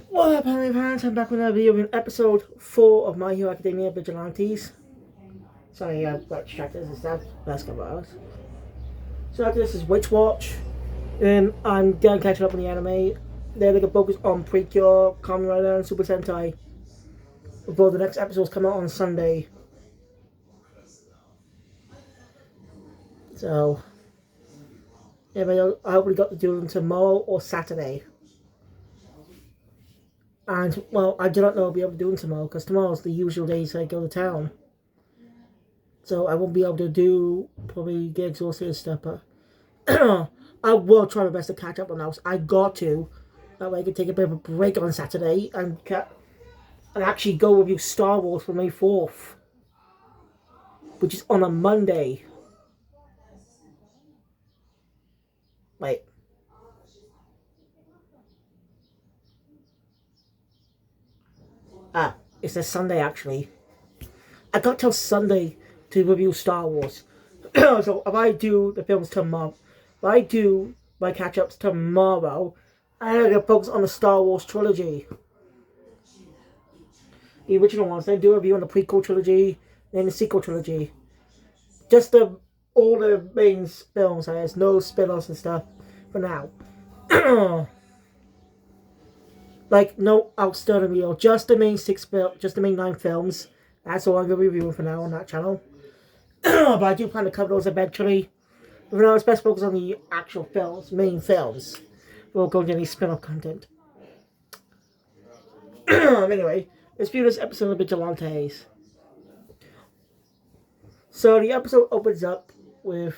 Well, apparently, parents, I'm back with another video in episode 4 of My Hero Academia Vigilantes. Sorry, I've got distracted and stuff. Last couple hours. So after this is Witch Watch, and I'm done catching up on the anime. They're going to focus on Precure, Kamen Rider, and Super Sentai before the next episodes come out on Sunday. So, yeah, but I hope we got to do them tomorrow or Saturday. And, well, I do not know I'll be able to do them tomorrow, because tomorrow's the usual days I go to town. So I won't be able to do, probably get exhausted and stuff, but I will try my best to catch up on those. I got to. That way I can take a bit of a break on Saturday and actually go review Star Wars for May 4th, which is on a Monday. Wait. It's a Sunday actually. I got till Sunday to review Star Wars. So if I do the films tomorrow, if I do my catch-ups tomorrow, I'm going to focus on the Star Wars trilogy. The original ones, then do a review on the prequel trilogy, then the sequel trilogy. Just all the main films, there's no spin-offs and stuff for now. Like, no outstanding reel, just the main just the main 9 films. That's all I'm going to be reviewing for now on that channel. But I do plan to cover those eventually. But for now, it's best focus on the actual films, main films. We won't go into any spin-off content. Anyway, let's view this episode of Vigilantes. So the episode opens up with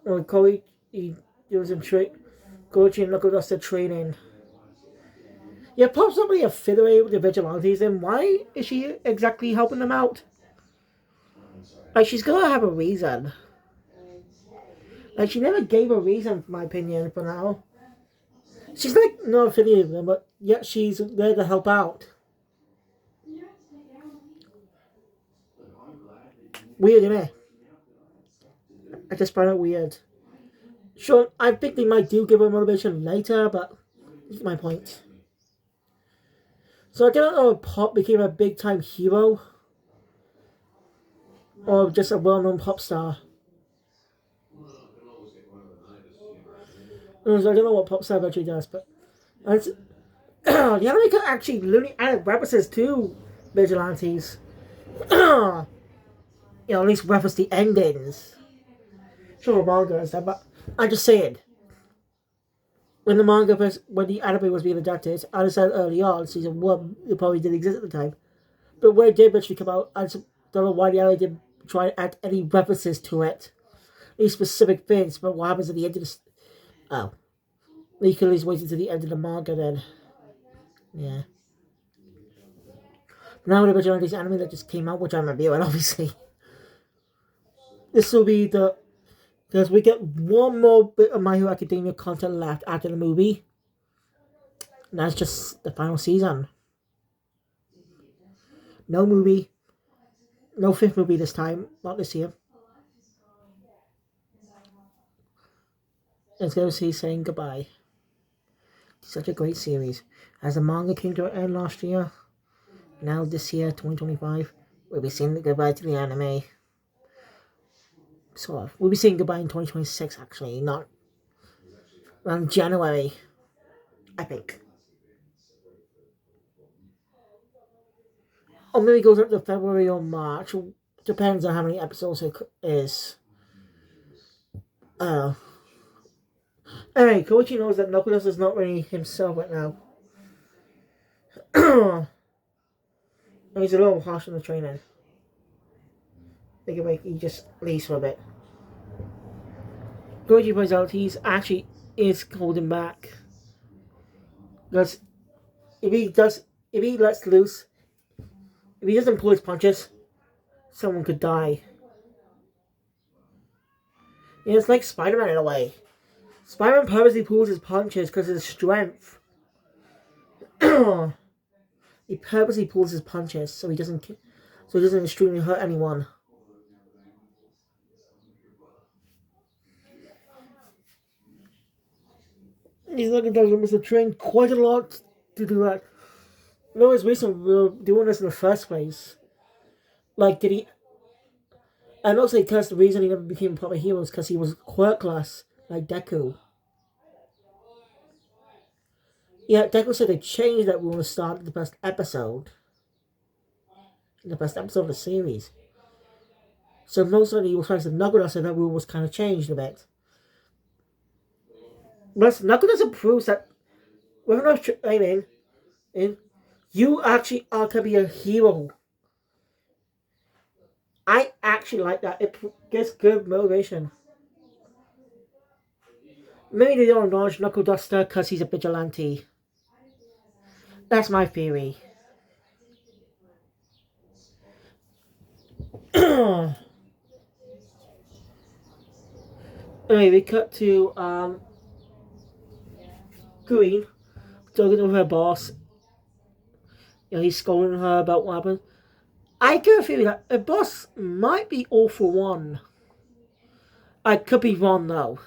Koichi, he does some Koichi and Knuckle Duster training. Yeah, pops somebody affiliated with the Vigilantes, then why is she exactly helping them out? Like, she's gonna have a reason. Like, she never gave a reason, for my opinion, for now. She's like not affiliated with them, but yet she's there to help out. Weird, isn't it? I just find it weird. Sure, I think they might do give her motivation later, but that's my point. So I don't know if Pop became a big time hero or just a well known pop star. I don't know what pop star actually does, but the anime could actually literally add references to Vigilantes. At least reference the endings. Sure, manga and stuff, but I'm just saying. When the anime was being adapted, I said early on, season 1, it probably didn't exist at the time. But when it did eventually come out, I just don't know why the anime didn't try to add any references to it. Any specific things, but what happens at the end of the... Oh. You can at least wait until the end of the manga then. Yeah. Now the Vigilantes anime that just came out, which I'm reviewing, obviously. This will be the... Because we get one more bit of My Hero Academia content left after the movie. And that's just the final season. No movie. No 5th movie this time. Not this year. Let's go see saying goodbye. Such a great series. As the manga came to an end last year, now this year, 2025, we'll be saying goodbye to the anime. Sort of. We'll be saying goodbye in 2026, actually, not around January, I think. Or maybe it goes up to February or March. Depends on how many episodes it is. Anyway, Koichi knows that Knuckles is not really himself right now. And he's a little harsh on the training. He just leaves for a bit. Koichi points out he is holding back. Because if he lets loose, if he doesn't pull his punches, someone could die. Yeah, it's like Spider-Man in a way. Spider-Man purposely pulls his punches because of his strength. He purposely pulls his punches so he doesn't extremely hurt anyone. He's looking to Mr. Train quite a lot to do that. No, his reason for doing this in the first place. Like, did he? And also, because the reason he never became a proper hero is because he was quirkless, like Deku. Yeah, Deku said they changed that rule to start the best episode. The best episode of the series. So most of the evil strikes of Naguda said that rule was kind of changed a bit. But Naguda proves that we're not training, and you actually are to be a hero. I actually like that. It gives good motivation. Maybe they don't acknowledge Knuckle Duster because he's a vigilante. That's my theory. Anyway, we cut to Green talking to her boss. He's scolding her about what happened. I get a feeling that the boss might be all for one. I could be wrong though.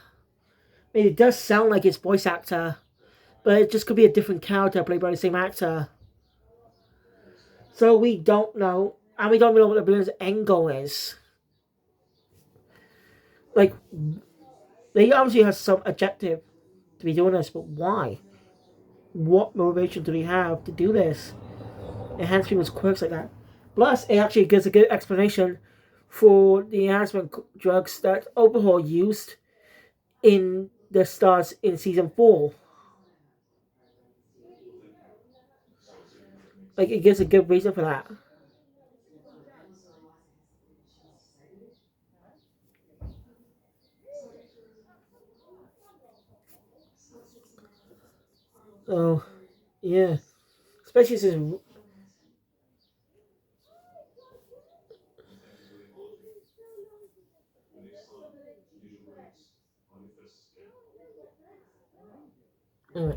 I mean, it does sound like it's voice actor, but it just could be a different character played by the same actor. So we don't know, and we don't know what the villain's end goal is. Like, they obviously have some objective to be doing this, but why? What motivation do they have to do this? Enhance people's quirks like that. Plus, it actually gives a good explanation for the enhancement drugs that Overhaul used in the stars in season 4. Like, it gives a good reason for that. So, yeah. Especially since. Uh, uh,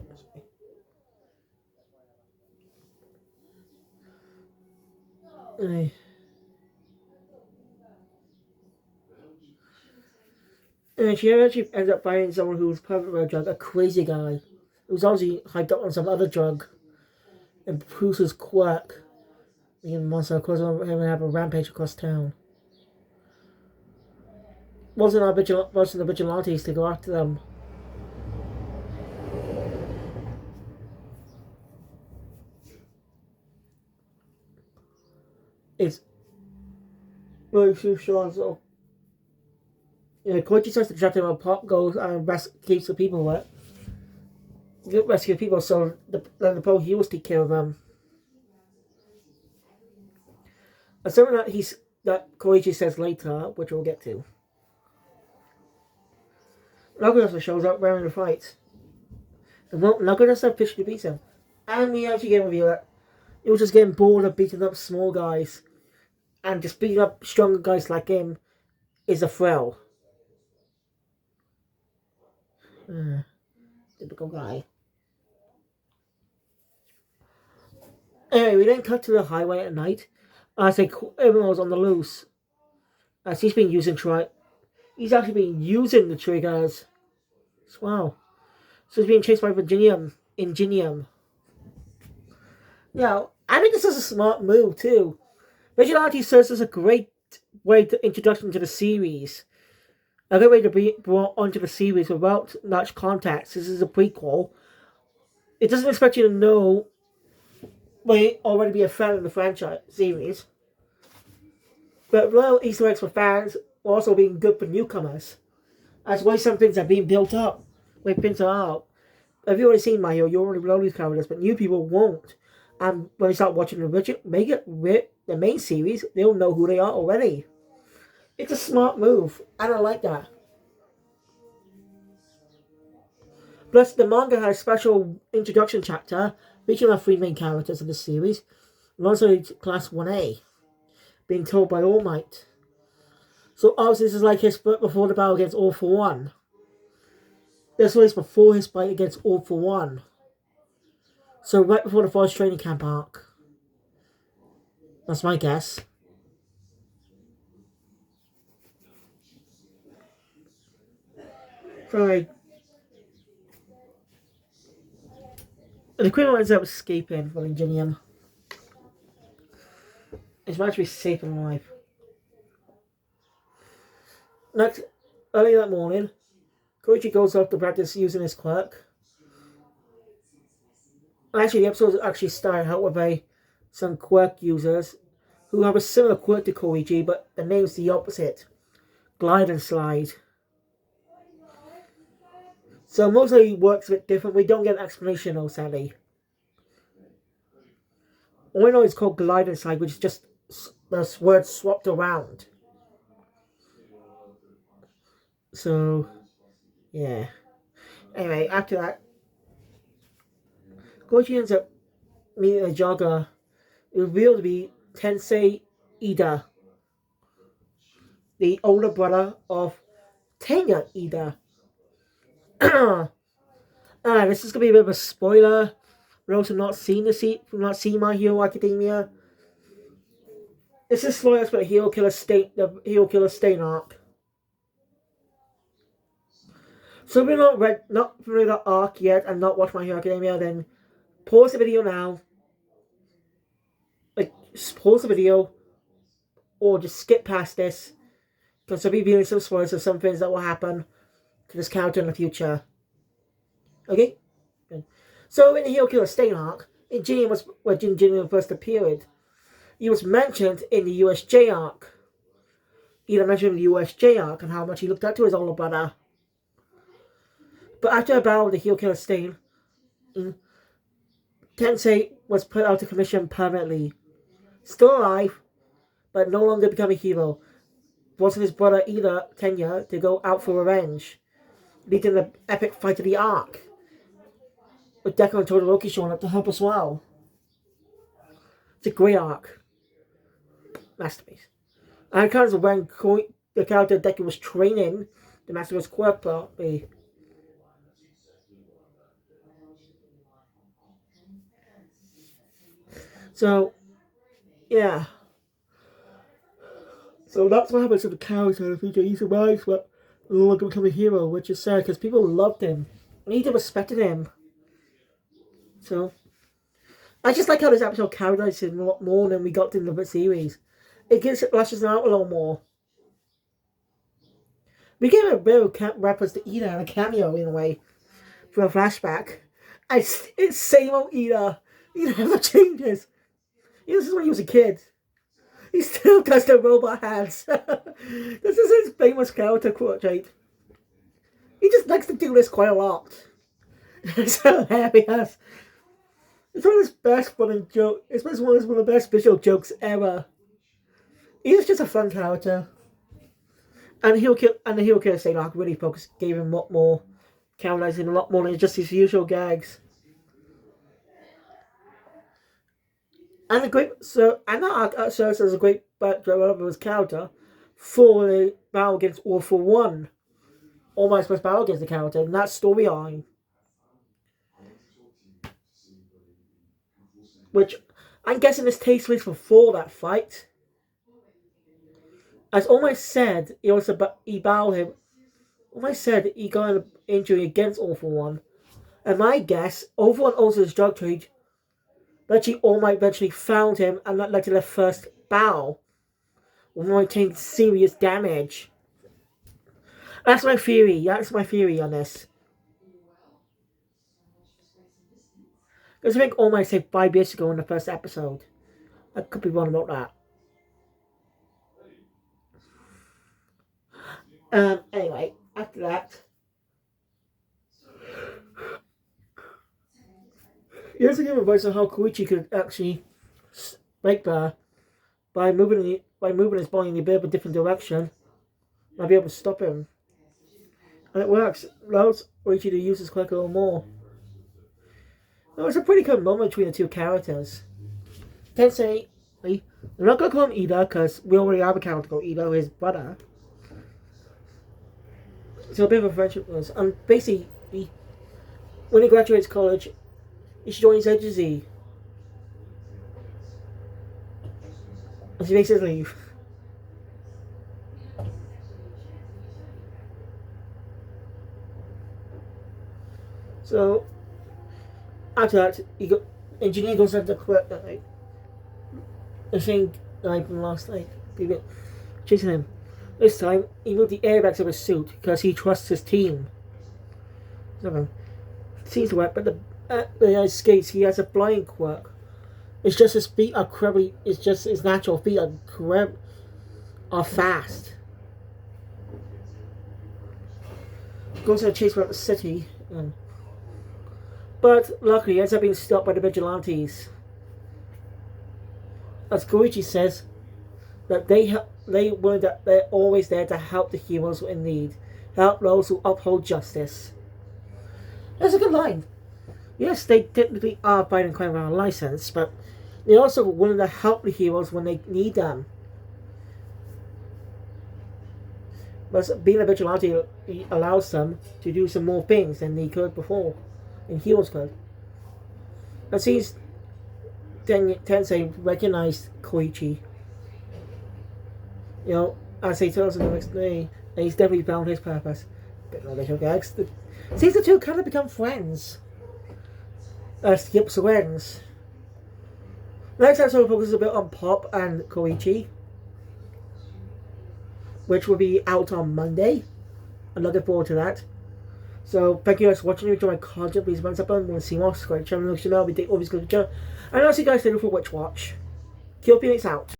and she actually ends up finding someone who was perfect for a drug, a crazy guy. Who was obviously hyped up on some other drug and proves his quirk. And monster, of course, having to have a rampage across town. Wasn't the vigilantes to go after them. It's really too short, so. Koichi starts to distract him while Pop goes and keeps the people wet. Rescue people, so the Pole heroes take care of them. And something that Koichi says later, which we'll get to. Nagusa shows up wearing the fight. And Nagusa officially beats him. And we actually get a review that he was just getting bored of beating up small guys. And just beating up stronger guys like him is a thrill. Typical guy. Anyway, we then cut to the highway at night. As everyone was on the loose. As he's been using he's actually been using the triggers. Wow. So he's being chased by Ingenium. Now, I think this is a smart move too. Vigilante serves as a great way to introduction to the series. A good way to be brought onto the series without much context. This is a prequel. It doesn't expect you to know may already be a fan of the franchise series. But little Easter eggs for fans are also being good for newcomers. As well, some things are being built up. Like things are out. If you've already seen My Hero, you already know these characters, but new people won't. And when they start watching the main series, they'll know who they are already. It's a smart move, and I like that. Plus, the manga has a special introduction chapter featuring our three main characters in the series, and also Class 1A, being told by All Might. So obviously this is like his fight before the battle against All For One. This was before his fight against All For One. So right before the first training camp arc. That's my guess. So And the criminal ends up escaping from Ingenium. It's meant to be safe and alive. Next, early that morning, Koichi goes off to practice using his quirk. Actually, the episode actually started out with some quirk users who have a similar quirk to Koichi, but the name's the opposite. Glide and slide. So mostly works a bit different. We don't get an explanation though, sadly. All I know is called glide and slide, which is just the words swapped around. So, yeah. Anyway, after that, Koichi ends up meeting a jogger revealed to be Tensei Ida, the older brother of Tenya Ida. This is gonna be a bit of a spoiler. For those who not seen My Hero Academia. This is spoilers for the Hero Killer Stain arc. So if you're not familiar with the arc yet and not watched My Hero Academia, then pause the video now. Pause the video, or just skip past this, because I'll be revealing some spoilers of some things that will happen to this character in the future. Okay? Good. So in the Hero Killer Stain arc, Jin was where Jin first appeared. He was mentioned in the USJ arc. He mentioned in the USJ arc and how much he looked up to his older brother. But after a battle with the Hero Killer Stain, Tensei was put out of commission permanently. Still alive, but no longer become a hero. Forcing his brother Ida, Tenya, to go out for revenge, leading the epic fight of the arc. With Deku and Todoroki showing up to help as well. It's a great arc. Masterpiece. And it comes when the character Deku was training the master his quirk properly. So, yeah. So that's what happens to the character in the future. He survives, but no longer become a hero, which is sad because people loved him. And even respected him. So, I just like how this episode characterizes him a lot more than we got in the series. It gives it lashes out a little more. We gave a bit of reference to Ida and a cameo in a way for a flashback. It's same old Ida. He never changes. This is when he was a kid. He still does the robot hands. This is his famous character portrait. He just likes to do this quite a lot. It's hilarious. It's one of his best funny jokes. It's one of the best visual jokes ever. He's just a fun character. And the Hero Killer Stain arc really gave him a lot more, characterizing a lot more than just his usual gags. And that arc serves as a great backdrop of his character for the battle against All for One. All Might's first battle against the character, and that storyline. Which I'm guessing this takes place before that fight. As All Might said, he battled him. All Might said he got an injury against All for One. And my guess, All for One owns his drug trade. But All Might eventually found him, and that led to their first battle. All Might taking serious damage. That's my theory. That's my theory on this. Because I think All Might said 5 years ago in the first episode. I could be wrong about that. Anyway, after that, here's a give advice on how Koichi could actually break Bear by moving his body in a bit of a different direction. I'll be able to stop him. And it works. It allows Koichi to use his quirk a little more. It was a pretty good moment between the two characters. Tensei, we're not going to call him Ida because we already have a character called Ida, his brother. So a bit of a friendship was. And basically, when he graduates college, he should join his agency. And he makes his leave. So, after that, engineer goes into the thing from last night. People chasing him. This time, he moved the airbags of his suit because he trusts his team. Seems to work, but the skates, he has a flying quirk. It's just his feet are incredibly. It's just his natural feet are fast. Goes on a chase around the city, but luckily he ends up being stopped by the Vigilantes. As Koichi says, that they're always there to help the heroes in need, help those who uphold justice. That's a good line. Yes, they technically are fighting crime without a license, but they're also willing to help the heroes when they need them. But being a vigilante allows them to do some more things than they could before, and heroes could. And since Tensei recognized Koichi, as he tells him the next day, and he's definitely found his purpose. Bit of visual gags. Seems the two kind of become friends. As the episode ends. The next episode focuses a bit on Pop and Koichi, which will be out on Monday. I'm looking forward to that. So, thank you guys for watching. If you enjoy my content, please thumbs up and want to see more. Subscribe to the channel, always good to channel. And I'll see you guys later for Witch Watch. Kill Phoenix out.